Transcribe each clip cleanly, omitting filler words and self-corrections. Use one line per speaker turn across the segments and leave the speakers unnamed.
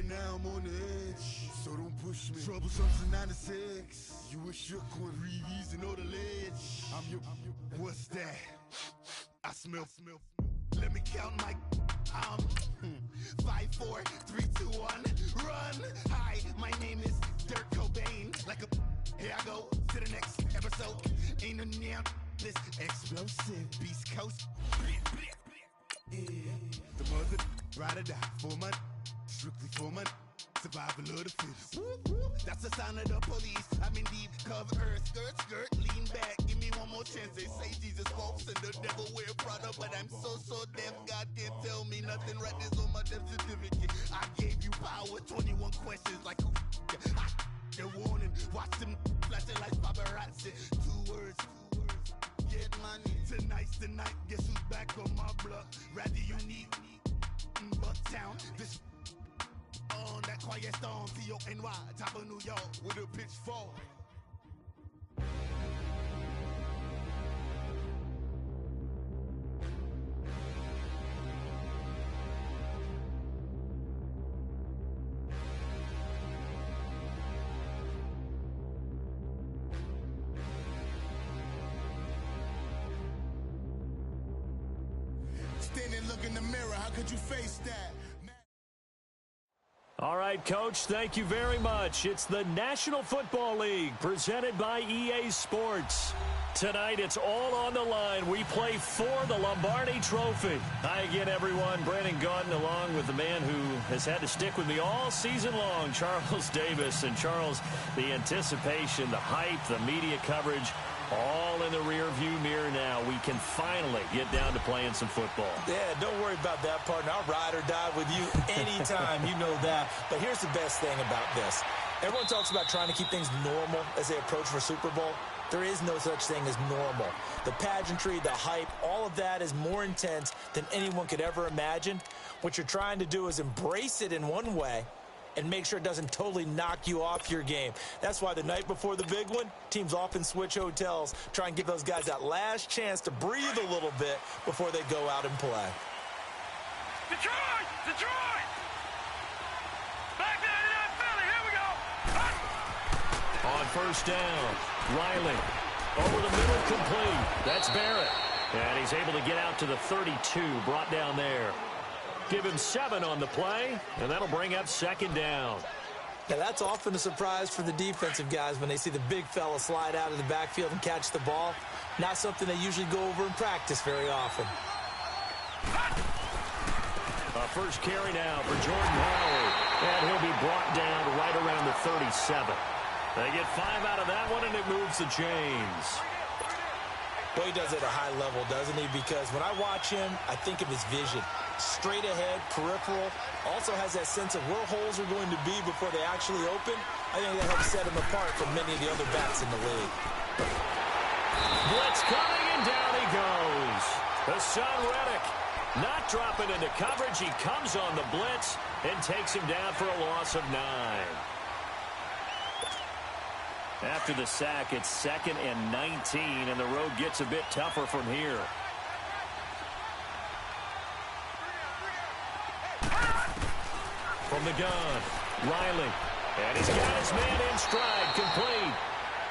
now I'm on the edge, so don't push me. Troublesome to 96. You were shook on Reeves and all the ledge. I'm your, what's that? I smell. Let me count my, 5, 4, 3, 2, 1, run. Hi, my name is Dirk Cobain. Like a, here I go to the next episode. Ain't no damn this explosive Beast Coast. Yeah. The mother, ride or die for my, strictly for my. Survival of the fittest. That's the sign of the police. I'm in deep cover earth. Skirt, lean back. Give me one more chance. They say Jesus walks and the devil wear Prada, but I'm so deaf. God can't tell me nothing. Right this on my death certificate. I gave you power. 21 questions like who? They're warning. Watch them flashing like paparazzi. 2 words. Get money. Tonight's the night. Guess who's back on my block? Rather unique. Bucktown. This. On that quiet storm, T-O-N-Y, top of New York, with a pitchfork. Stand and look in the mirror, how could you face that?
All right, Coach, thank you very much. It's the National Football League presented by EA Sports. Tonight, it's all on the line. We play for the Lombardi Trophy. Hi again, everyone. Brandon Gaudin along with the man who has had to stick with me all season long, Charles Davis. And, Charles, the anticipation, the hype, the media coverage, all in the rear-view mirror now. We can finally get down to playing some football.
Yeah, don't worry about that, partner. I'll ride or die with you anytime. You know that. But here's the best thing about this. Everyone talks about trying to keep things normal as they approach for Super Bowl. There is no such thing as normal. The pageantry, the hype, all of that is more intense than anyone could ever imagine. What you're trying to do is embrace it in one way and make sure it doesn't totally knock you off your game. That's why the night before the big one, teams often switch hotels, try and give those guys that last chance to breathe a little bit before they go out and play.
Detroit! Detroit! Back there in that Philly, here we go!
On first down, Riley. Over the middle, complete. That's Barrett. And he's able to get out to the 32, brought down there. Give him 7 on the play, and that'll bring up second down.
Now, that's often a surprise for the defensive guys when they see the big fella slide out of the backfield and catch the ball. Not something they usually go over in practice very often.
First carry now for Jordan Howard, and he'll be brought down right around the 37. They get 5 out of that one, and it moves the chains.
Well, he does it at a high level, doesn't he? Because when I watch him, I think of his vision. Straight ahead, peripheral, also has that sense of where holes are going to be before they actually open. I think that helps set him apart from many of the other backs in the league.
Blitz coming, and down he goes. Hassan Reddick not dropping into coverage. He comes on the blitz and takes him down for a loss of 9. After the sack, it's 2nd and 19, and the road gets a bit tougher from here. From the gun, Riley. And he's got his man in stride, complete.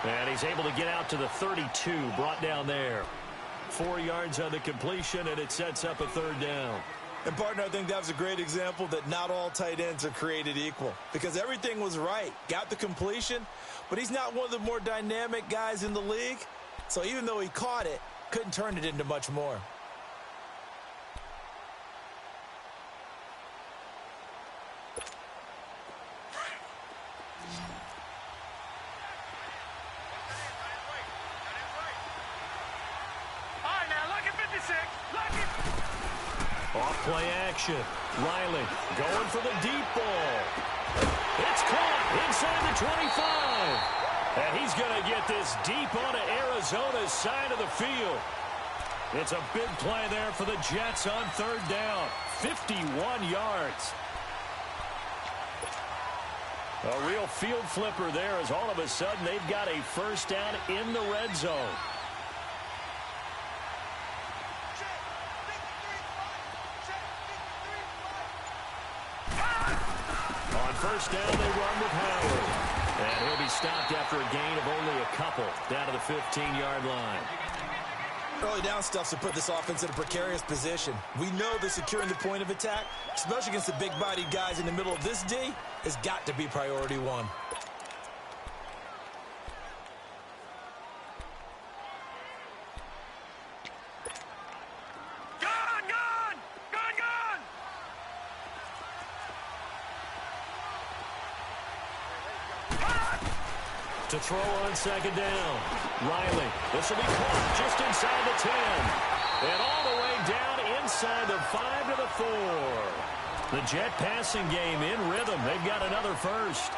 And he's able to get out to the 32, brought down there. 4 yards on the completion, and it sets up a 3rd down.
And, partner, I think that was a great example that not all tight ends are created equal. Because everything was right. Got the completion, but he's not one of the more dynamic guys in the league. So even though he caught it, couldn't turn it into much more.
Off-play action. Riley going for the deep ball. It's caught inside the 25. And he's going to get this deep onto Arizona's side of the field. It's a big play there for the Jets on 3rd down. 51 yards. A real field flipper there as all of a sudden they've got a 1st down in the red zone. first down, they run with Howard. And he'll be stopped after a gain of only a couple down to the 15-yard line.
Early down stuff to put this offense in a precarious position. We know that securing the point of attack, especially against the big-bodied guys in the middle of this D, has got to be priority one.
To throw on second down. Riley, this will be caught just inside the 10. And all the way down inside the 5 to the 4. The Jet passing game in rhythm. They've got another first.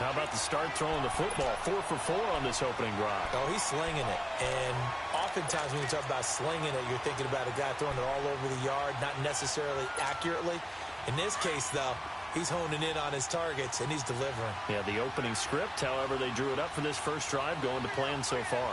How about the start throwing the football? 4 for 4 on this opening drive.
Oh, he's slinging it. And oftentimes when you talk about slinging it, you're thinking about a guy throwing it all over the yard, not necessarily accurately. In this case, though, he's honing in on his targets, and he's delivering.
Yeah, the opening script, however, they drew it up for this first drive, going to plan so far.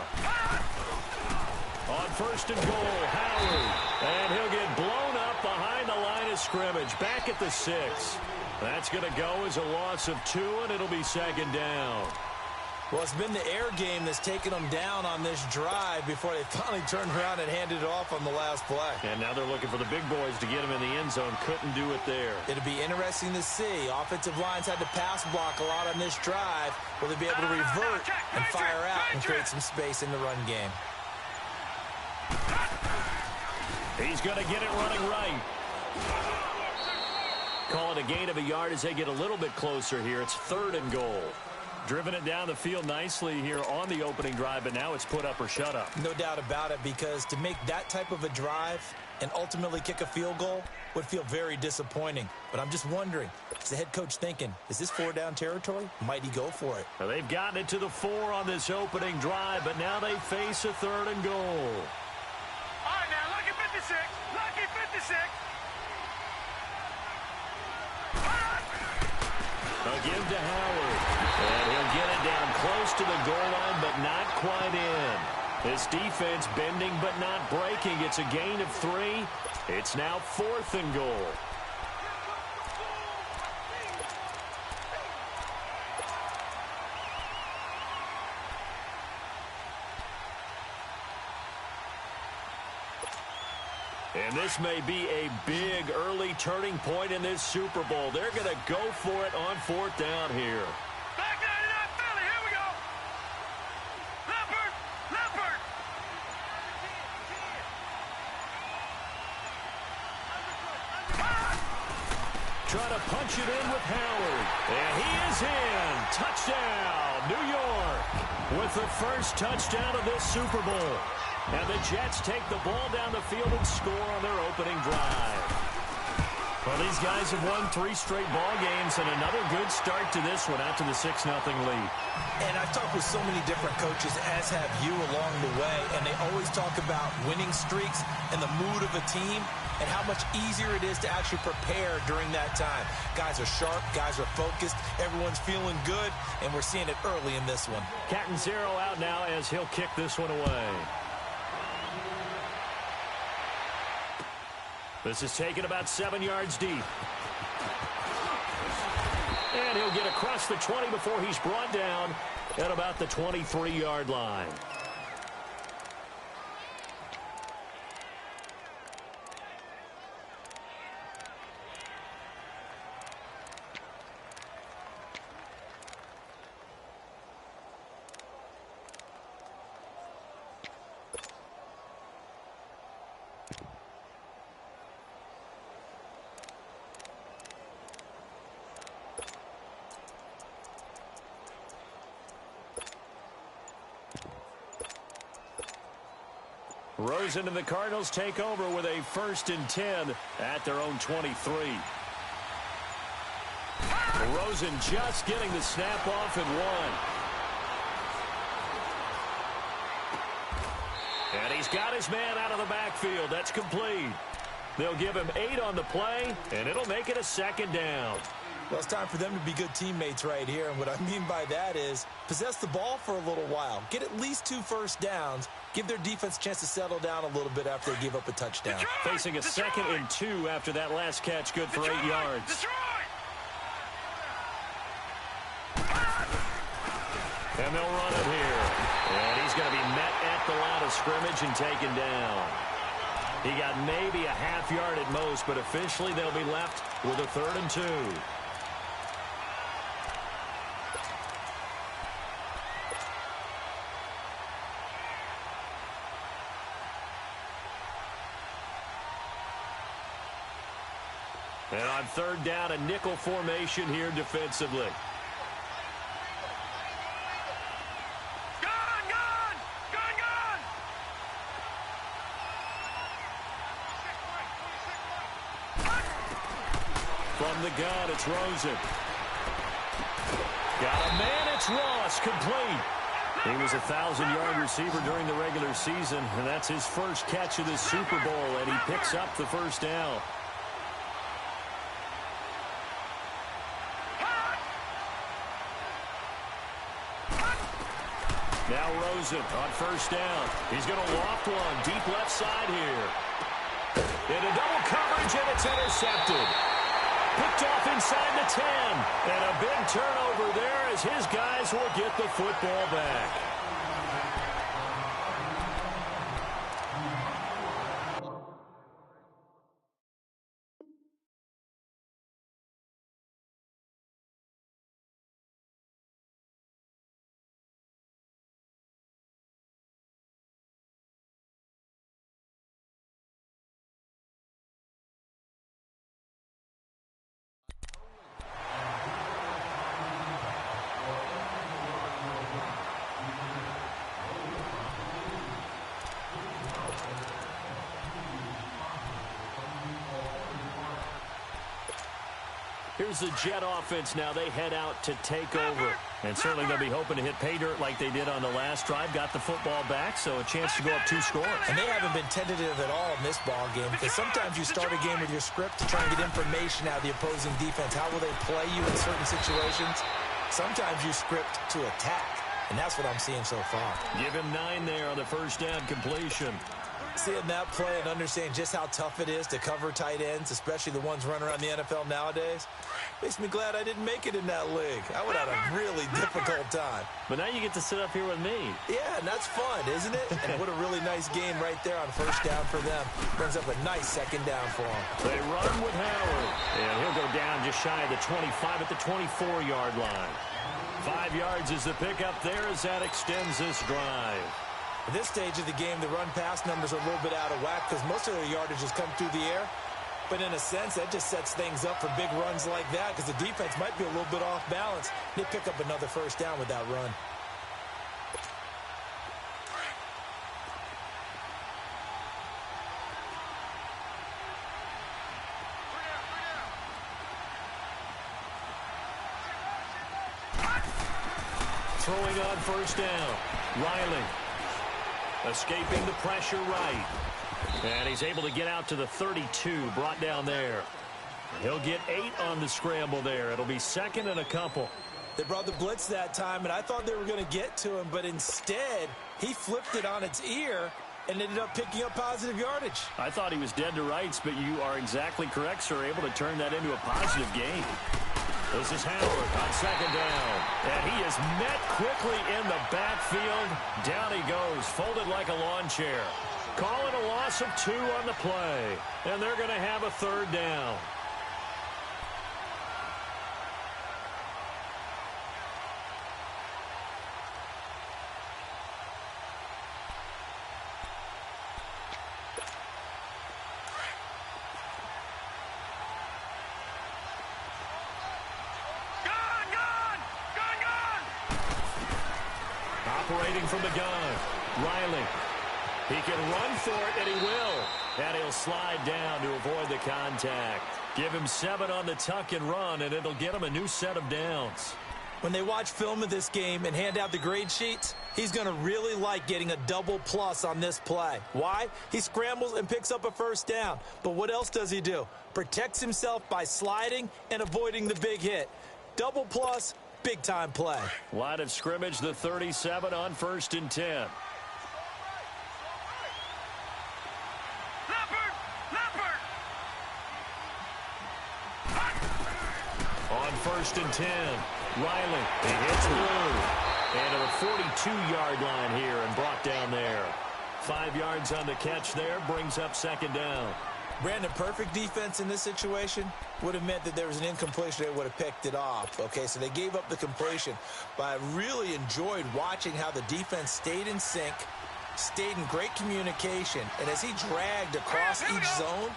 On first and goal, Howard. And he'll get blown up behind the line of scrimmage, back at the 6. That's going to go as a loss of 2, and it'll be second down.
Well, it's been the air game that's taken them down on this drive before they finally turned around and handed it off on the last play.
And now they're looking for the big boys to get him in the end zone. Couldn't do it there.
It'll be interesting to see. Offensive lines had to pass block a lot on this drive. Will they be able to revert and fire out and create some space in the run game?
He's going to get it running right. Call it a gain of a yard as they get a little bit closer here. It's 3rd and goal. Driven it down the field nicely here on the opening drive, but now it's put up or shut up.
No doubt about it, because to make that type of a drive and ultimately kick a field goal would feel very disappointing. But I'm just wondering, is the head coach thinking, is this 4-down territory? Might he go for it?
Well, they've gotten it to the 4 on this opening drive, but now they face a 3rd and goal.
All right, now, lucky 56. Lucky 56.
A give to Howard. And he'll get it down close to the goal line, but not quite in. This defense bending but not breaking. It's a gain of 3. It's now 4th and goal. And this may be a big early turning point in this Super Bowl. They're going to go for it on 4th down here.
Back 99 Philly, here we go. Leopard, Leopard.
Try to punch it in with Howard. And he is in. Touchdown, New York. With the first touchdown of this Super Bowl. And the Jets take the ball down the field and score on their opening drive. Well, these guys have won 3 straight ball games, and another good start to this one out to the 6-0 lead.
And I've talked with so many different coaches, as have you along the way, and they always talk about winning streaks and the mood of a team and how much easier it is to actually prepare during that time. Guys are sharp, guys are focused, everyone's feeling good, and we're seeing it early in this one.
Cat and zero out now as he'll kick this one away. This is taken about 7 yards deep. And he'll get across the 20 before he's brought down at about the 23-yard line. Rosen and the Cardinals take over with a 1st and 10 at their own 23. Rosen just getting the snap off at 1. And he's got his man out of the backfield. That's complete. They'll give him 8 on the play, and it'll make it a 2nd down.
Well, it's time for them to be good teammates right here. And what I mean by that is possess the ball for a little while. Get at least 2 first downs. Give their defense a chance to settle down a little bit after they give up a touchdown.
Facing a 2nd and 2 after that last catch, good for 8 yards. And they'll run it here. And he's going to be met at the line of scrimmage and taken down. He got maybe a half yard at most, but officially they'll be left with a 3rd and 2. And on 3rd down, a nickel formation here defensively. From the gun, it's Rosen. Got a man, it's Ross, complete. He was a 1,000-yard receiver during the regular season, and that's his first catch of the Super Bowl, and he picks up the 1st down. Now Rosen on 1st down. He's going to loft one deep left side here. Into double coverage, and it's intercepted. Picked off inside the 10. And a big turnover there as his guys will get the football back. Here's the Jet offense now. They head out to take over. And certainly they'll be hoping to hit pay dirt like they did on the last drive. Got the football back, so a chance to go up 2 scores. And they haven't been tentative at all in this ball game, because sometimes you start a game with your script to try and get information out of the opposing defense. How will they play you in certain situations? Sometimes you script to attack, and that's what I'm seeing so far. Give him 9 there on the 1st down completion. Seeing that play and understanding just how tough it is to cover tight ends, especially the ones running around the NFL nowadays, makes me glad I didn't make it in that league. I would have had a really difficult time. But now you get to sit up here with me. Yeah, and that's fun, isn't it? And what a really nice game right there on 1st down for them. Brings up a nice 2nd down for them. They run with Howard. And he'll go down just shy of the 25 at the 24-yard line. 5 yards is the pickup there as that extends this drive. At this stage of the game, the run-pass numbers are a little bit out of whack because most of their yardage has come through the air. But in a sense, that just sets things up for big runs like that because the defense might be a little bit off balance. They pick up another 1st down with that run. Throwing on 1st down. Riley. Escaping the pressure right. And he's able to get out to the 32, brought down there. He'll get 8 on the scramble there. It'll be 2nd and a couple. They brought the blitz that time, and I thought they were going to get to him, but instead, he flipped it on its ear and ended up picking up positive yardage. I thought he was dead to rights, but you are exactly correct, sir, able to turn that into a positive gain. This is Howard on 2nd down. And he is met quickly in the backfield. Down he goes, folded like a lawn chair. Calling a loss of 2 on the play. And they're going to have a 3rd down. Operating from the gun, Riley. He can run for it, and he will. And he'll slide down to avoid the contact. Give him 7 on the tuck and run, and it'll get him a new set of downs. When they watch film of this game and hand out the grade sheets, he's going to really like getting a double plus on this play. Why? He scrambles and picks up a 1st down. But what else does he do? Protects himself by sliding and avoiding the big hit. Double plus, big-time play. Line of scrimmage, the 37 on 1st and 10. On 1st and 10, Riley, he hits through. And to the 42-yard line here and brought down there. 5 yards on the catch there, brings up second down.
Brandon, perfect defense in this situation would have meant that there was an incompletion. They would have picked it off. Okay, so they gave up the completion. But I really enjoyed watching how the defense stayed in sync, stayed in great communication. And as he dragged across each zone,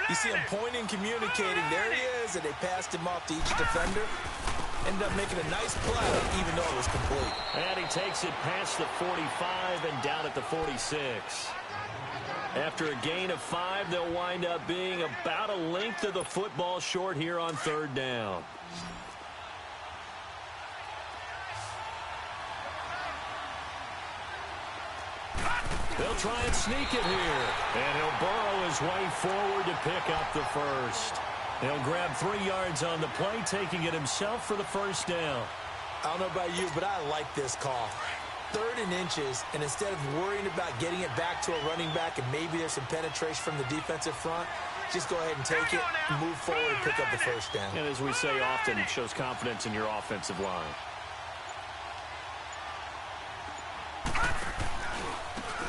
you see him pointing, communicating. There he is, and they passed him off to each defender. Ended up making a nice play, even though it was complete.
And he takes it past the 45 and down at the 46. After a gain of 5, they'll wind up being about a length of the football short here on third down. They'll try and sneak it here. And he'll burrow his way forward to pick up the first. He'll grab 3 yards on the play, taking it himself for the first down.
I don't know about you, but I like this call. 3rd and inches, and instead of worrying about getting it back to a running back and maybe there's some penetration from the defensive front, just go ahead and take it, move forward, and pick up the first down.
And as we say often, it shows confidence in your offensive line.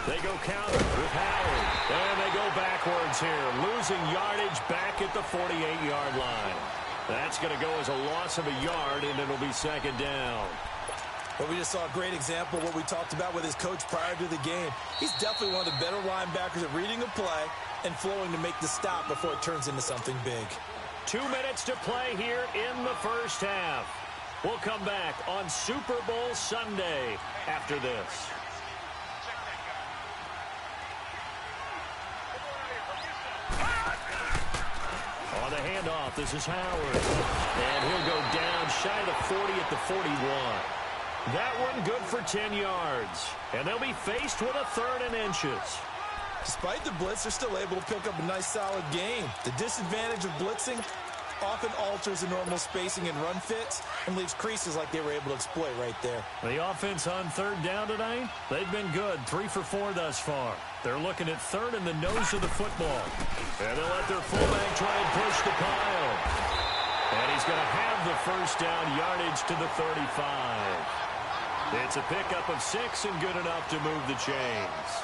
They go counter with Howard. And they go backwards here, losing yardage back at the 48-yard line. That's going to go as a loss of a yard, and it'll be second down.
Well, we just saw a great example of what we talked about with his coach prior to the game. He's definitely one of the better linebackers at reading a play and flowing to make the stop before it turns into something big.
2 minutes to play here in the first half. We'll come back on Super Bowl Sunday after this. On the handoff, this is Howard. And he'll go down shy of the 40 at the 41. That one good for 10 yards. And they'll be faced with a 3rd and inches.
Despite the blitz, they're still able to pick up a nice, solid gain. The disadvantage of blitzing often alters the normal spacing and run fits and leaves creases like they were able to exploit right there.
The offense on 3rd down tonight, they've been good. 3 for 4 thus far. They're looking at 3rd in the nose of the football. And they'll let their fullback try and push the pile. And he's going to have the first down, yardage to the 35. It's a pickup of 6 and good enough to move the chains.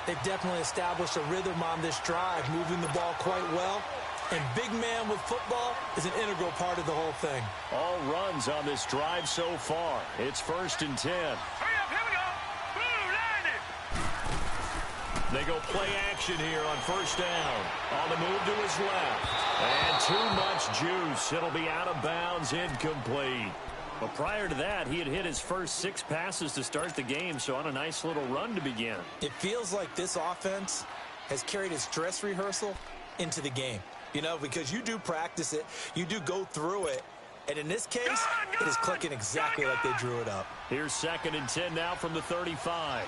They've definitely established a rhythm on this drive, moving the ball quite well. And big man with football is an integral part of the whole thing.
All runs on this drive so far. It's 1st and 10.
Hurry up, here we go. Boom, landed.
They go play action here on 1st down. On the move to his left. And too much juice. It'll be out of bounds, incomplete. But prior to that, he had hit his first 6 passes to start the game, so on a nice little run to begin.
It feels like this offense has carried its dress rehearsal into the game. You know, because you do practice it, you do go through it, and in this case, it is clicking exactly like they drew it up.
Here's 2nd and 10 now from the 35.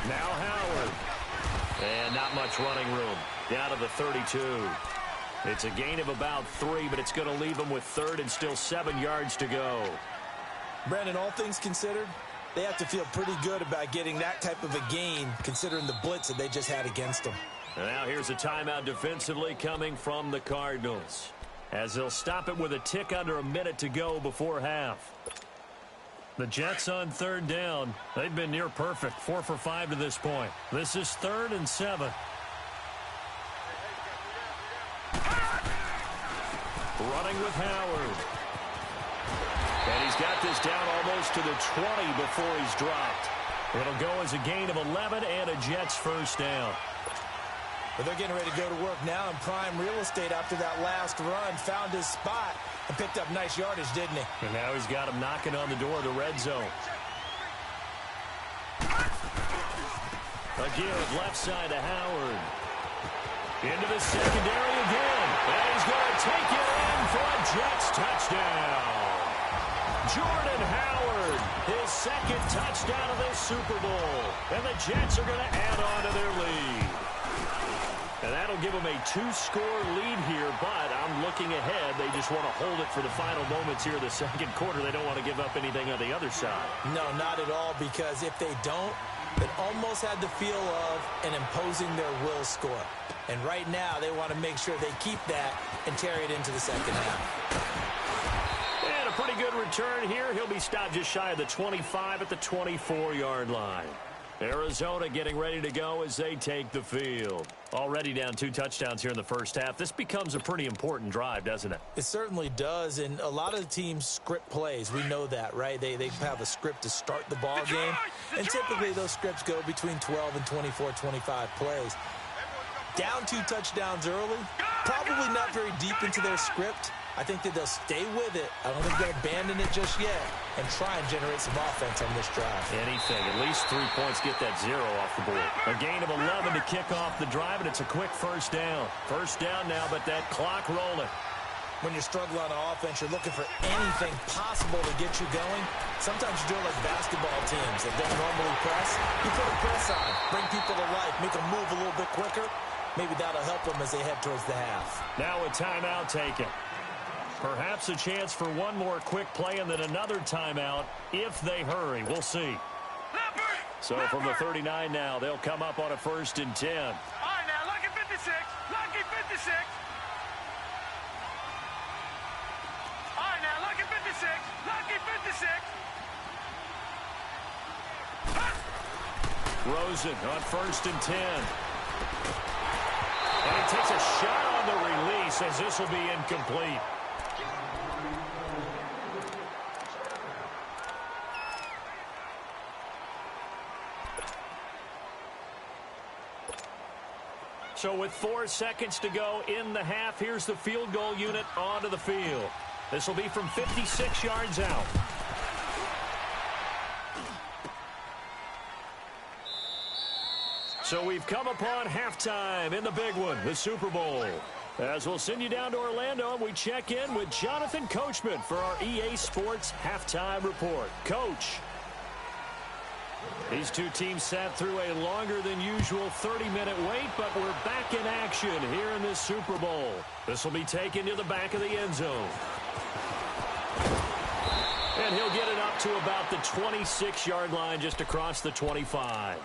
Now Howard. And not much running room. Down to the 32. It's a gain of about 3, but it's going to leave them with 3rd and still 7 yards to go.
Brandon, all things considered, they have to feel pretty good about getting that type of a gain, considering the blitz that they just had against them.
And now here's a timeout defensively coming from the Cardinals, as they'll stop it with a tick under a minute to go before half. The Jets on 3rd down. They've been near perfect, 4 for 5 to this point. This is 3rd and 7. Running with Howard. And he's got this down almost to the 20 before he's dropped. It'll go as a gain of 11 and a Jets first down.
But they're getting ready to go to work now in prime real estate after that last run. Found his spot and picked up nice yardage, didn't he?
And now he's got him knocking on the door of the red zone. Again, left side to Howard. Into the secondary again. And he's going to take it in for a Jets touchdown. Jordan Howard, his 2nd touchdown of this Super Bowl. And the Jets are going to add on to their lead. And that'll give them a 2-score lead here, but I'm looking ahead. They just want to hold it for the final moments here of the 2nd quarter. They don't want to give up anything on the other side.
No, not at all, because if they don't, it almost had the feel of an imposing their will score. And right now, they want to make sure they keep that and carry it into the 2nd half.
And a pretty good return here. He'll be stopped just shy of the 25 at the 24-yard line. Arizona getting ready to go as they take the field. Already down 2 touchdowns here in the first half. This becomes a pretty important drive, doesn't it?
It certainly does, and a lot of the teams script plays. We know that, right? They have a script to start the ball game, and typically those scripts go between 12 and 24, 25 plays. Down 2 touchdowns early, probably not very deep into their script. I think that they'll stay with it. I don't think they'll abandon it just yet and try and generate some offense on this drive.
Anything. At least 3 points, get that 0 off the board. A gain of 11 to kick off the drive, and it's a quick first down. First down now, but that clock rolling.
When you're struggling on offense, you're looking for anything possible to get you going. Sometimes you do it like basketball teams that don't normally press. You put a press on, bring people to life, make them move a little bit quicker. Maybe that'll help them as they head towards the half.
Now a timeout taken. Perhaps a chance for one more quick play and then another timeout if they hurry. We'll see. So from the 39 now, they'll come up on a 1st and 10.
All right, now, lucky 56. Lucky 56. All right, now, lucky 56. Lucky 56.
Rosen on 1st and 10. And he takes a shot on the release as this will be incomplete. So with 4 seconds to go in the half, here's the field goal unit onto the field. This will be from 56 yards out. So we've come upon halftime in the big one, the Super Bowl. As we'll send you down to Orlando, and we check in with Jonathan Coachman for our EA Sports Halftime Report. Coach. These two teams sat through a longer than usual 30-minute wait, but we're back in action here in this Super Bowl. This will be taken to the back of the end zone. And he'll get it up to about the 26-yard line just across the 25.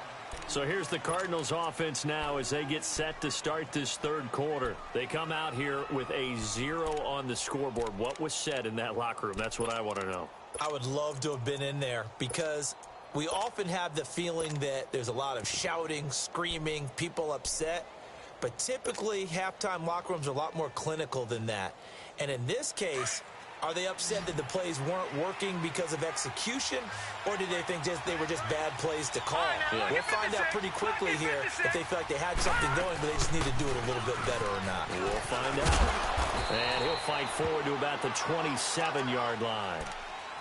So here's the Cardinals offense now as they get set to start this third quarter. They come out here with a 0 on the scoreboard. What was said in that locker room? That's what I want to know.
I would love to have been in there because we often have the feeling that there's a lot of shouting, screaming, people upset. But typically, halftime locker rooms are a lot more clinical than that. And in this case, are they upset that the plays weren't working because of execution, or did they think they were just bad plays to call?
Yeah.
We'll find out pretty quickly here if they feel like they had something going, but they just need to do it a little bit better or not.
We'll find out. And he'll fight forward to about the 27-yard line.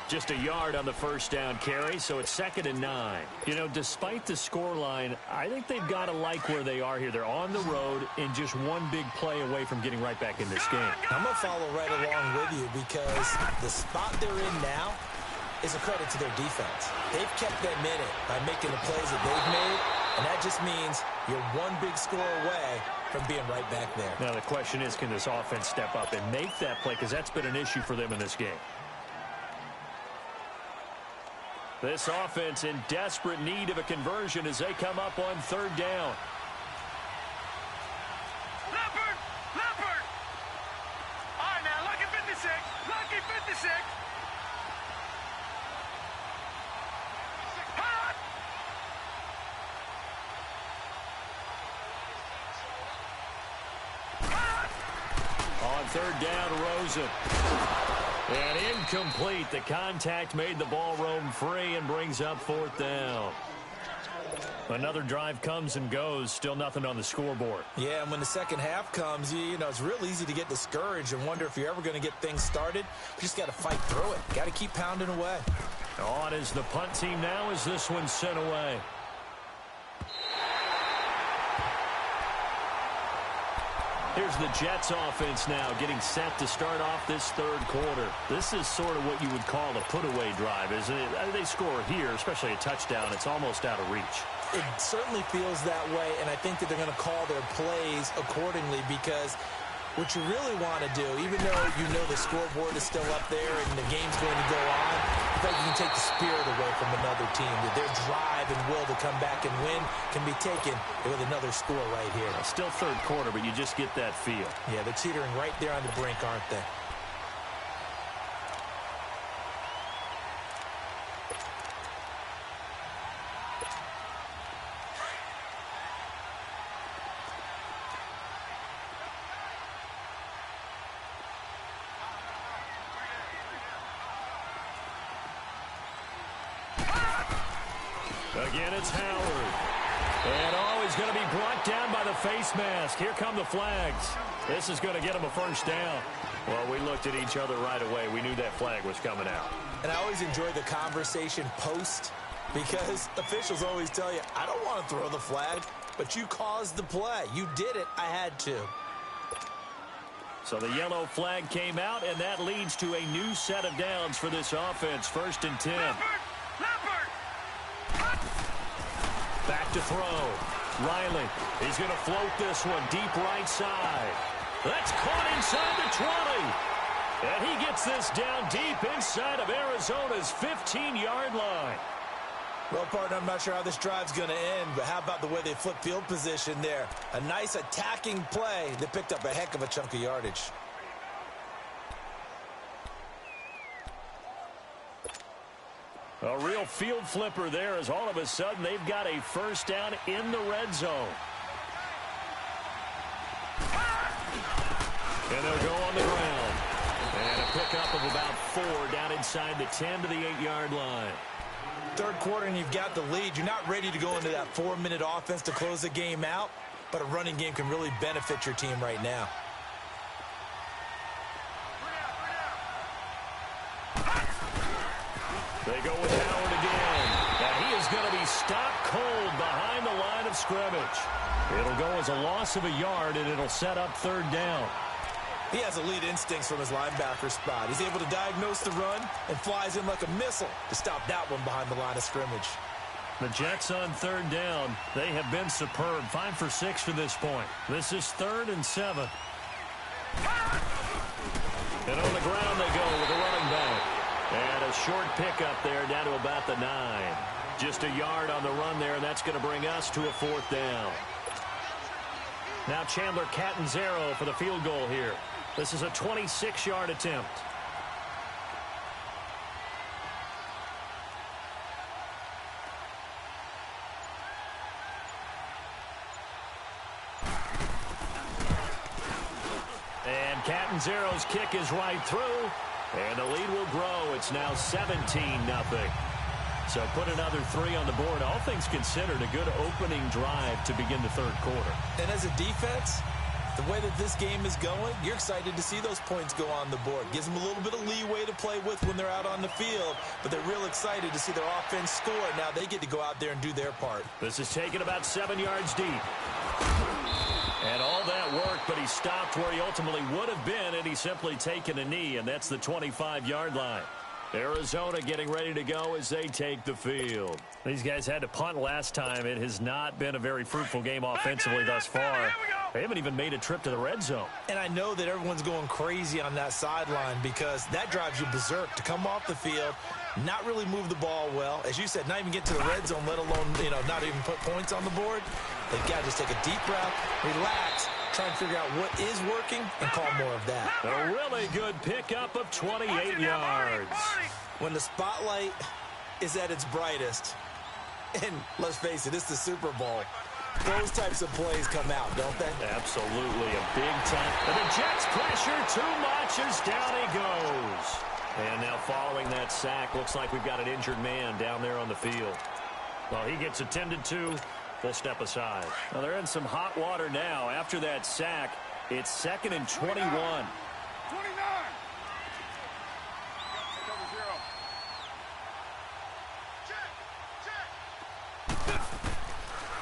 Just a yard on the first down carry, so it's 2nd and 9. You know, despite the scoreline, I think they've got to like where they are here. They're on the road and just one big play away from getting right back in this game.
I'm going to follow right along with you because the spot they're in now is a credit to their defense. They've kept them in it by making the plays that they've made, and that just means you're one big score away from being right back there.
Now the question is, can this offense step up and make that play? Because that's been an issue for them in this game. This offense in desperate need of a conversion as they come up on 3rd down.
Leopard! Leopard! All right, now, lucky 56. Lucky 56. Hot!
On 3rd down, Rosen. And incomplete. The contact made the ball roam free and brings up 4th down. Another drive comes and goes. Still nothing on the scoreboard.
Yeah, and when the second half comes, you know, it's real easy to get discouraged and wonder if you're ever going to get things started. You just got to fight through it. Got to keep pounding away.
On is the punt team now as this one's sent away. Here's the Jets offense now getting set to start off this third quarter. This is sort of what you would call a put-away drive, isn't it? They score here, especially a touchdown. It's almost out of reach.
It certainly feels that way, and I think that they're going to call their plays accordingly because what you really want to do, even though you know the scoreboard is still up there and the game's going to go on, I think you can take the spirit away from another team. That their drive and will to come back and win can be taken with another score right here.
Still third quarter, but you just get that feel.
Yeah, they're teetering right there on the brink, aren't they?
Again, it's Howard. And, he's going to be brought down by the face mask. Here come the flags. This is going to get him a first down. Well, we looked at each other right away. We knew that flag was coming out.
And I always enjoy the conversation post because officials always tell you, I don't want to throw the flag, but you caused the play. You did it. I had to.
So the yellow flag came out, and that leads to a new set of downs for this offense. 1st and 10. Back to throw. Riley, he's going to float this one deep right side. That's caught inside the 20. And he gets this down deep inside of Arizona's 15-yard line.
Well, partner, I'm not sure how this drive's going to end, but how about the way they flip field position there? A nice attacking play that picked up a heck of a chunk of yardage.
A real field flipper there as all of a sudden they've got a first down in the red zone. And they'll go on the ground. And a pickup of about 4 down inside the 10 to the 8-yard line.
Third quarter and you've got the lead. You're not ready to go into that 4-minute offense to close the game out, but a running game can really benefit your team right now.
They go with Howard again. And he is going to be stopped cold behind the line of scrimmage. It'll go as a loss of a yard, and it'll set up 3rd down.
He has elite instincts from his linebacker spot. He's able to diagnose the run and flies in like a missile to stop that one behind the line of scrimmage.
The Jets on 3rd down. They have been superb. 5 for 6 to this point. This is 3rd and 7. And on the ground they go with a running back. And a short pickup there down to about the 9. Just a yard on the run there, and that's going to bring us to a 4th down. Now Chandler Catanzaro for the field goal here. This is a 26-yard attempt. And Catanzaro's kick is right through. And the lead will grow. It's now 17-0. So put another 3 on the board. All things considered, a good opening drive to begin the 3rd quarter.
And as a defense, the way that this game is going, you're excited to see those points go on the board. Gives them a little bit of leeway to play with when they're out on the field, but they're real excited to see their offense score. Now they get to go out there and do their part.
This is taken about 7 yards deep. And all that work, but he stopped where he ultimately would have been, and he's simply taken a knee, and that's the 25-yard line. Arizona getting ready to go as they take the field. These guys had to punt last time. It has not been a very fruitful game offensively thus far. They haven't even made a trip to the red zone.
And I know that everyone's going crazy on that sideline because that drives you berserk to come off the field, not really move the ball well. As you said, not even get to the red zone, let alone, not even put points on the board. They've got to just take a deep breath, relax, try and figure out what is working and call more of that.
A really good pickup of 28 yards.
When the spotlight is at its brightest, and let's face it, it's the Super Bowl, those types of plays come out, don't they?
Absolutely, a big time. And the Jets pressure too much as down he goes. And now following that sack, looks like we've got an injured man down there on the field. Well, he gets attended to. We'll step aside. Now they're in some hot water now. After that sack, it's 2nd and 21.
29.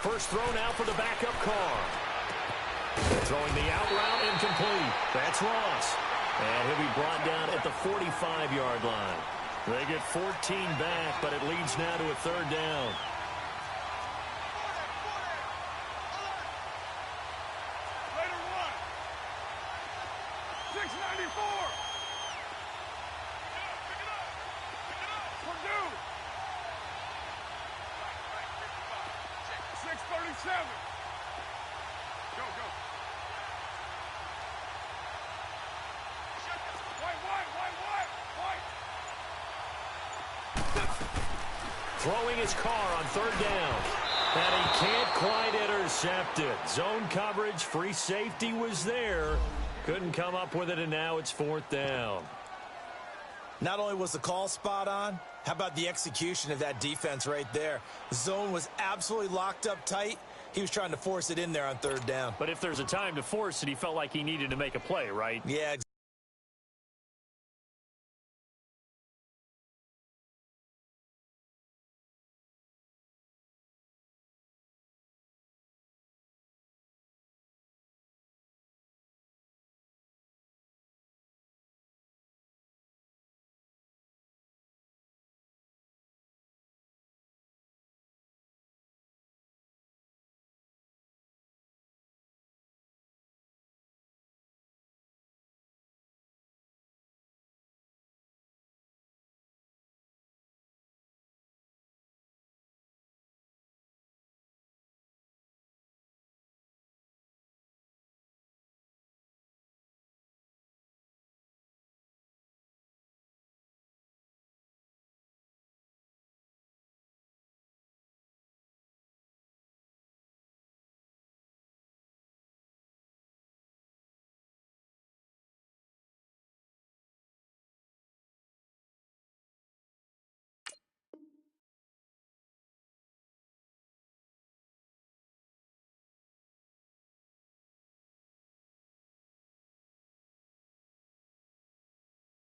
First throw now for the backup car. Throwing the out route incomplete. That's Ross. And he'll be brought down at the 45-yard line. They get 14 back, but it leads now to a 3rd down. Throwing his car on 3rd down. And he can't quite intercept it. Zone coverage, free safety was there. Couldn't come up with it, and now it's 4th down.
Not only was the call spot on, how about the execution of that defense right there? The zone was absolutely locked up tight. He was trying to force it in there on third down.
But if there's a time to force it, he felt like he needed to make a play, right?
Yeah,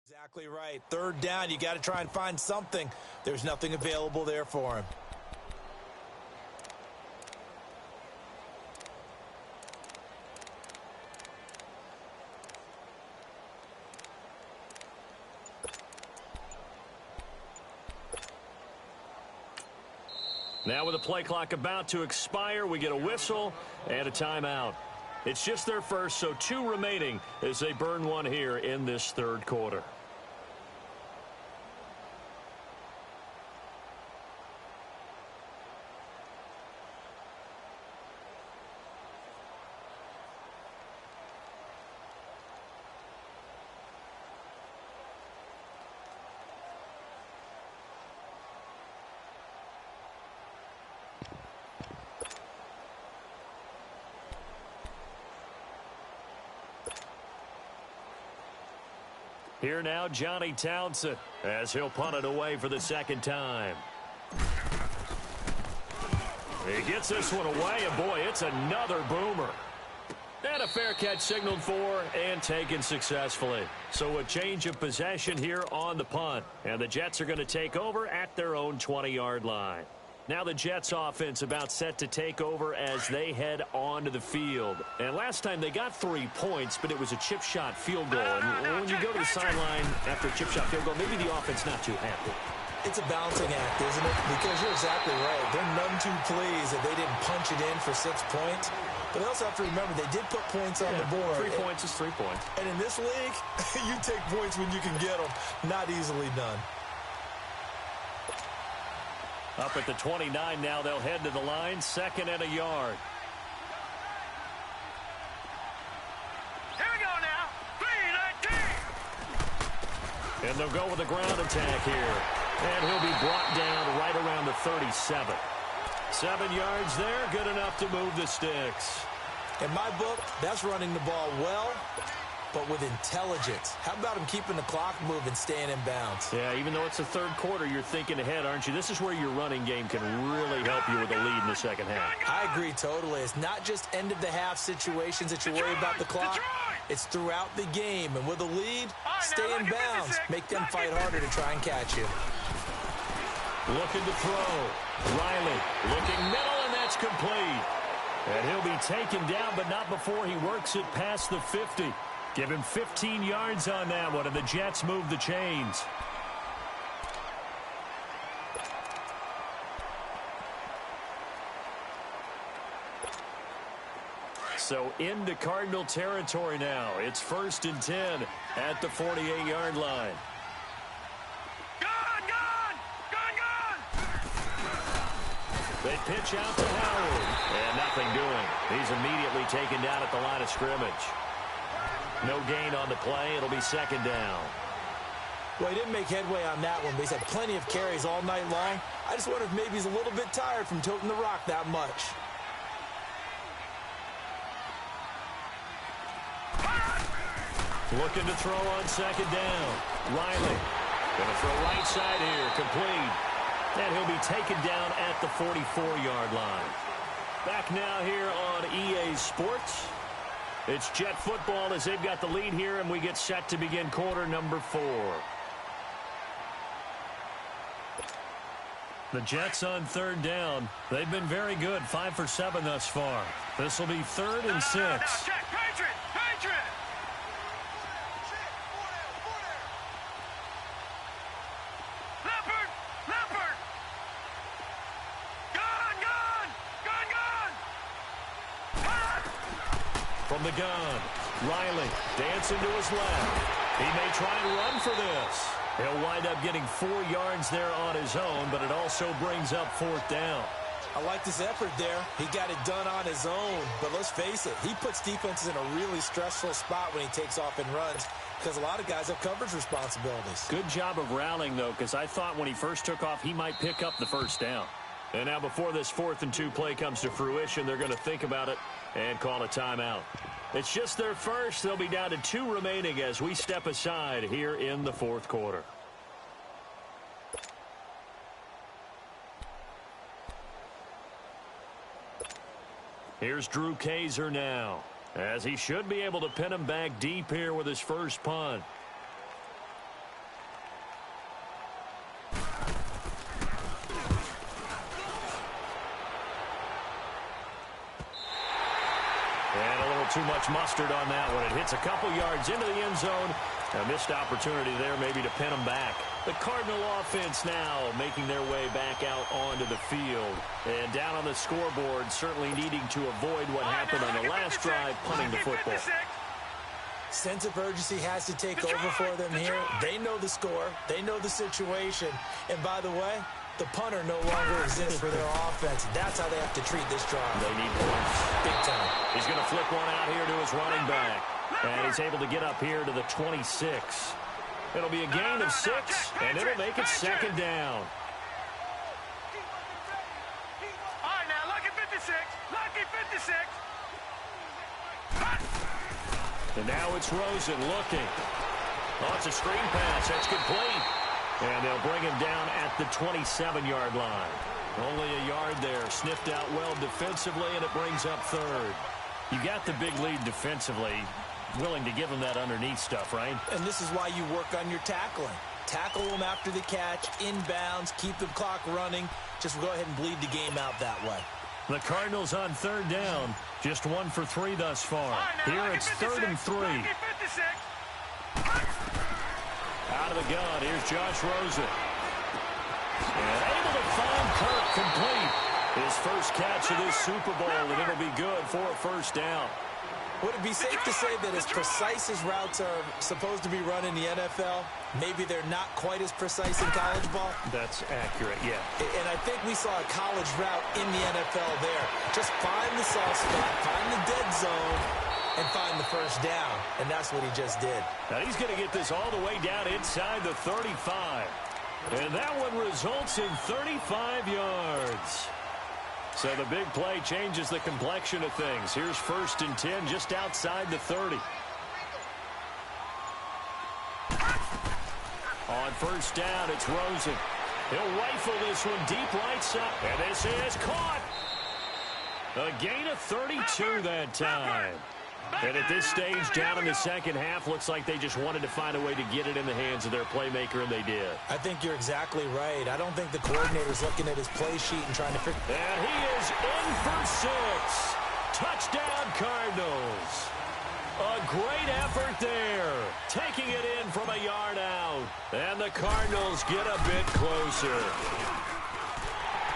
exactly right. Third down, you got to try and find something. There's nothing available there for him.
Now with the play clock about to expire, we get a whistle and a timeout. It's just their first, so 2 remaining as they burn one here in this third quarter. Here now, Johnny Townsend, as he'll punt it away for the second time. He gets this one away, and boy, it's another boomer. And a fair catch signaled for and taken successfully. So a change of possession here on the punt. And the Jets are going to take over at their own 20-yard line. Now the Jets offense about set to take over as they head onto the field. And last time they got 3 points, but it was a chip shot field goal. And when you go to the sideline after a chip shot field goal, maybe the offense not too happy.
It's a balancing act, isn't it? Because you're exactly right. They're none too pleased that they didn't punch it in for 6 points. But they also have to remember they did put points on the board.
3 points is 3 points.
And in this league, you take points when you can get them. Not easily done.
Up at the 29 now, they'll head to the line, 2nd and a yard.
Here we go now. 3-19.
And they'll go with a ground attack here. And he'll be brought down right around the 37. 7 yards there, good enough to move the sticks.
In my book, that's running the ball well, but with intelligence. How about him keeping the clock moving, staying in bounds?
Yeah, even though it's the third quarter, you're thinking ahead, aren't you? This is where your running game can really help you with a lead in the second half.
I agree totally. It's not just end-of-the-half situations that you worry about the clock. It's throughout the game. And with a lead, stay in bounds. Make them fight harder to try and catch you.
Looking to throw. Riley looking middle, and that's complete. And he'll be taken down, but not before he works it past the 50. Give him 15 yards on that one, and the Jets move the chains. So into Cardinal territory now. It's 1st and 10 at the 48-yard line. They pitch out to Howard, and nothing doing. He's immediately taken down at the line of scrimmage. No gain on the play. It'll be 2nd down.
Well, he didn't make headway on that one, but he's had plenty of carries all night long. I just wonder if maybe he's a little bit tired from toting the rock that much.
Looking to throw on 2nd down. Riley Gonna throw right side here, complete. And he'll be taken down at the 44-yard line. Back now here on EA Sports. It's Jet football as they've got the lead here, and we get set to begin quarter number 4. The Jets on third down. They've been very good, 5 for 7 thus far. This will be 3rd and 6.
Check, Patriot! Patriot! Leopard! Leopard! Gun! Gun! Gun! Gun!
From the gun, Riley dancing to his left. He may try and run for this. He'll wind up getting 4 yards there on his own, but it also brings up 4th down.
I like this effort there. He got it done on his own. But let's face it, he puts defenses in a really stressful spot when he takes off and runs because a lot of guys have coverage responsibilities.
Good job of rallying, though, because I thought when he first took off, he might pick up the first down. And now before this 4th and 2 play comes to fruition, they're going to think about it and call a timeout. It's just their first. They'll be down to 2 remaining as we step aside here in the 4th quarter. Here's Drew Kaiser now, as he should be able to pin him back deep here with his first punt. And a little too much mustard on that one. It hits a couple yards into the end zone. A missed opportunity there maybe to pin him back. The Cardinal offense now making their way back out onto the field. And down on the scoreboard, certainly needing to avoid what happened on the last drive, punting the football.
Sense of urgency has to take over for them here. They know the score. They know the situation. And by the way, the punter no longer exists for their offense. That's how they have to treat this drive.
They need points.
Big time.
He's going to flip one out here to his running back. And he's able to get up here to the 26. It'll be a gain of 6, and it'll make it 2nd down.
All right, now, lucky 56. Lucky 56.
And now it's Rosen looking. Oh, it's a screen pass. That's complete. And they'll bring him down at the 27-yard line. Only a yard there. Sniffed out well defensively, and it brings up 3rd. You got the big lead defensively. Willing to give him that underneath stuff, right?
And this is why you work on your tackling. Tackle them after the catch, inbounds, keep the clock running. Just go ahead and bleed the game out that way.
The Cardinals on 3rd down. Just 1 for 3 thus far. Here it's 3rd and 3. Out of the gun, here's Josh Rosen. And able to find Kirk complete. His first catch of this Super Bowl, and it'll be good for a 1st down.
Would it be safe to say that as precise as routes are supposed to be run in the NFL, maybe they're not quite as precise in college ball?
That's accurate, yeah.
And I think we saw a college route in the NFL there. Just find the soft spot, find the dead zone, and find the 1st down. And that's what he just did.
Now he's going to get this all the way down inside the 35. And that one results in 35 yards. So the big play changes the complexion of things. Here's 1st and 10 just outside the 30. On 1st down, it's Rosen. He'll rifle this one deep right side. And this is caught. A gain of 32 that time. And at this stage, down in the second half, looks like they just wanted to find a way to get it in the hands of their playmaker, and they did.
I think you're exactly right. I don't think the coordinator's looking at his play sheet and trying to figure.
And he is in for 6. Touchdown, Cardinals. A great effort there. Taking it in from a yard out. And the Cardinals get a bit closer.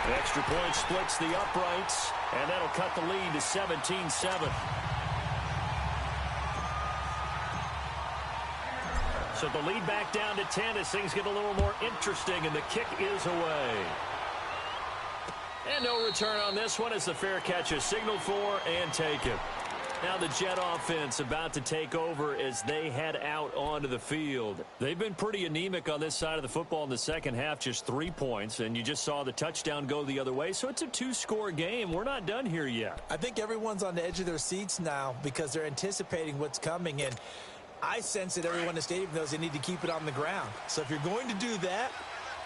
The extra point splits the uprights, and that'll cut the lead to 17-7. So the lead back down to 10 as things get a little more interesting, and the kick is away. And no return on this one as the fair catch is signaled for and taken. Now the Jet offense about to take over as they head out onto the field. They've been pretty anemic on this side of the football in the second half, just 3 points, and you just saw the touchdown go the other way, so it's a 2-score game. We're not done here yet.
I think everyone's on the edge of their seats now because they're anticipating what's coming, and I sense that everyone in the stadium knows they need to keep it on the ground. So if you're going to do that,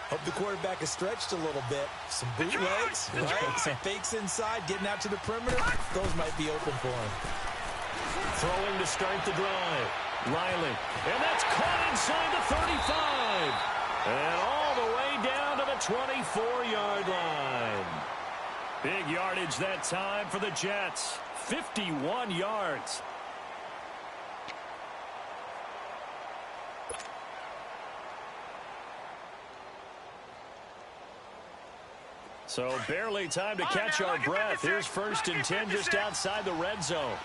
hope the quarterback is stretched a little bit. Some bootlegs, right? Some fakes inside, getting out to the perimeter. Those might be open for him.
Throwing to start the drive. Riley. And that's caught inside the 35. And all the way down to the 24-yard line. Big yardage that time for the Jets. 51 yards. So barely time to catch our breath. Here's 1st and 10 just outside the red zone.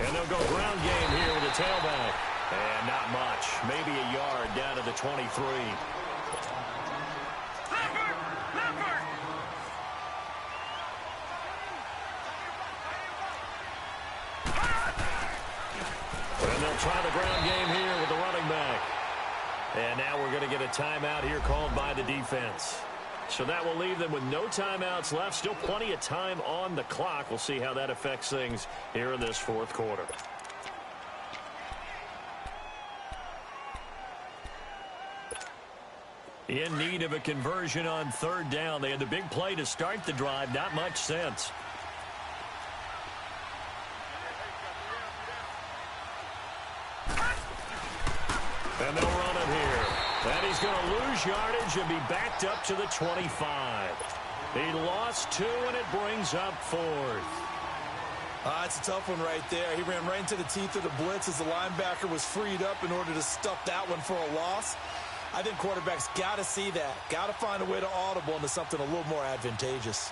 And they'll go ground game here with a tailback. And not much. Maybe a yard down to the 23. And they'll try the ground game here with the running back. And now we're going to get a timeout here called by the defense. So that will leave them with no timeouts left. Still plenty of time on the clock. We'll see how that affects things here in this 4th quarter. In need of a conversion on 3rd down. They had the big play to start the drive. Not much sense. And they'll run it here. And he's going to lose yardage and be backed up to the 25. He lost 2, and it brings up 4th.
It's a tough one right there. He ran right into the teeth of the blitz as the linebacker was freed up in order to stuff that one for a loss. I think quarterbacks got to see that. Got to find a way to audible into something a little more advantageous.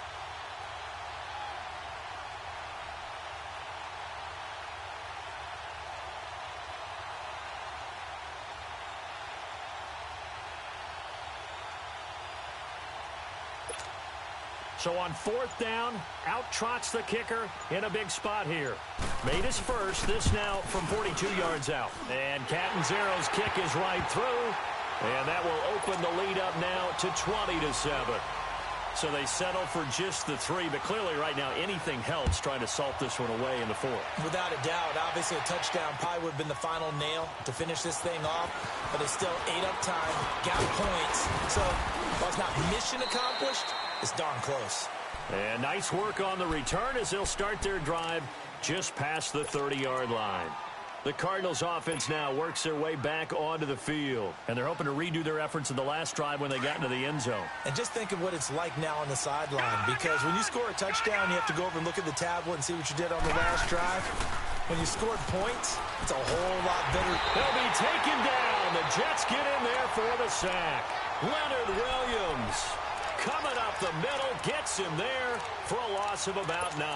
So on 4th down, out trots the kicker in a big spot here. Made his first. This now from 42 yards out. And Catanzaro's kick is right through. And that will open the lead up now to 20-7. So they settle for just the 3. But clearly right now anything helps trying to salt this one away in the 4th.
Without a doubt. Obviously a touchdown probably would have been the final nail to finish this thing off. But it's still ate up time. Got points. So while it's not mission accomplished, it's darn close.
And nice work on the return as they'll start their drive just past the 30-yard line. The Cardinals offense now works their way back onto the field. And they're hoping to redo their efforts in the last drive when they got into the end zone.
And just think of what it's like now on the sideline. Because when you score a touchdown, you have to go over and look at the tablet and see what you did on the last drive. When you scored points, it's a whole lot better.
They'll be taken down. The Jets get in there for the sack. Leonard Williams coming up the middle, gets him there for a loss of about 9.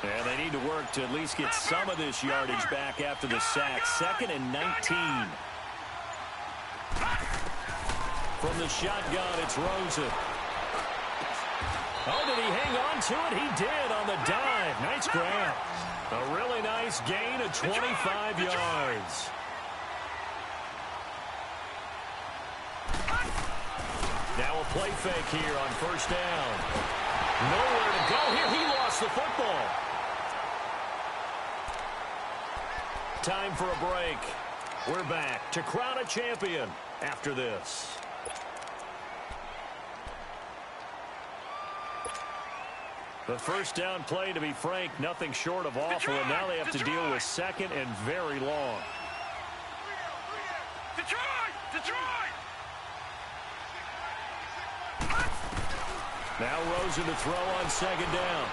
And they need to work to at least get some of this yardage back after the sack. 2nd and 19. From the shotgun, it's Rosen. Oh, did he hang on to it? He did on the dive. Nice grab. A really nice gain of 25 yards. Now a play fake here on 1st down. Nowhere to go here. He lost the football. Time for a break. We're back to crown a champion after this. The 1st down play, to be frank, nothing short of awful. And now they have to deal with 2nd and very long.
Detroit!
Now Rosen to throw on 2nd down.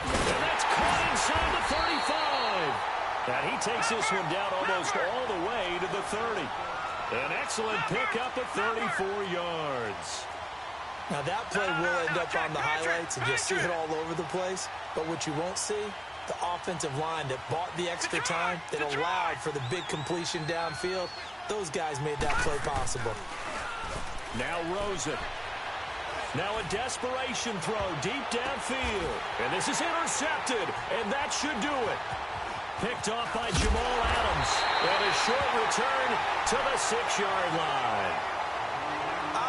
And that's caught inside the 35. And he takes this one down almost all the way to the 30. An excellent pickup at 34 yards.
Now that play will end up on the highlights and you'll see it all over the place. But what you won't see, the offensive line that bought the extra time, that allowed for the big completion downfield, those guys made that play possible.
Now Rosen. Now a desperation throw deep downfield. And this is intercepted, and that should do it. Picked off by Jamal Adams. And a short return to the 6-yard line.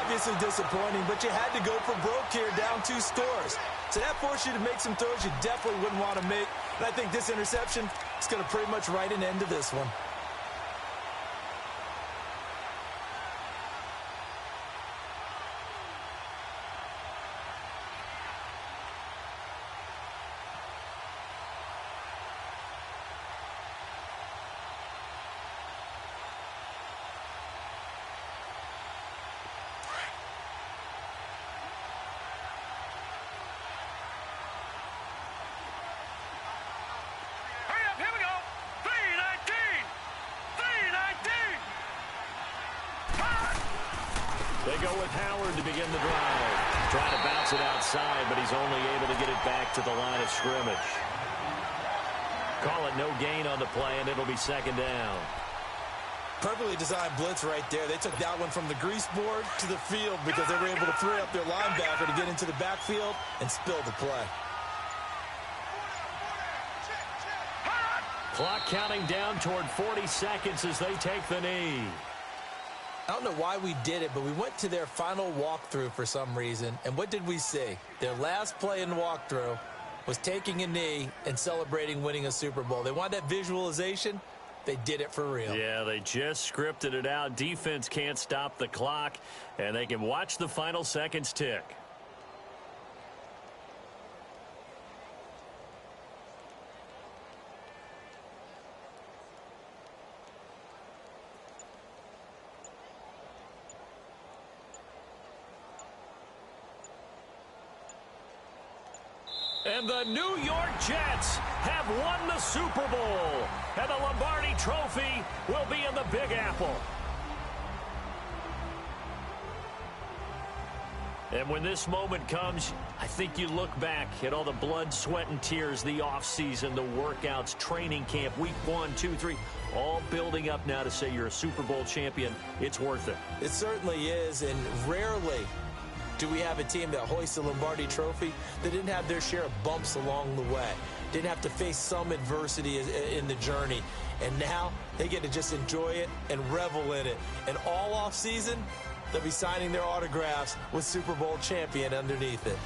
obviously disappointing, but you had to go for broke here, down 2 scores. So that forced you to make some throws you definitely wouldn't want to make. And I think this interception is going to pretty much write an end to this one.
Here we go. 319. 319.
They go with Howard to begin the drive. Trying to bounce it outside, but he's only able to get it back to the line of scrimmage. Call it no gain on the play, and it'll be second down.
Perfectly designed blitz right there. They took that one from the grease board to the field because they were able to free up their linebacker to get into the backfield and spill the play.
Clock counting down toward 40 seconds as they take the knee.
I don't know why we did it, but we went to their final walkthrough for some reason. And what did we see? Their last play in walkthrough was taking a knee and celebrating winning a Super Bowl. They want that visualization. They did it for real.
Yeah, they just scripted it out. Defense can't stop the clock, and they can watch the final seconds tick. And the New York Jets have won the Super Bowl. And the Lombardi Trophy will be in the Big Apple. And when this moment comes, I think you look back at all the blood, sweat, and tears, the offseason, the workouts, training camp, week 1, 2, 3, all building up now to say you're a Super Bowl champion. It's worth it.
It certainly is, and rarely do we have a team that hoists the Lombardi Trophy that didn't have their share of bumps along the way, didn't have to face some adversity in the journey, and now they get to just enjoy it and revel in it. And all off season, they'll be signing their autographs with Super Bowl champion underneath it.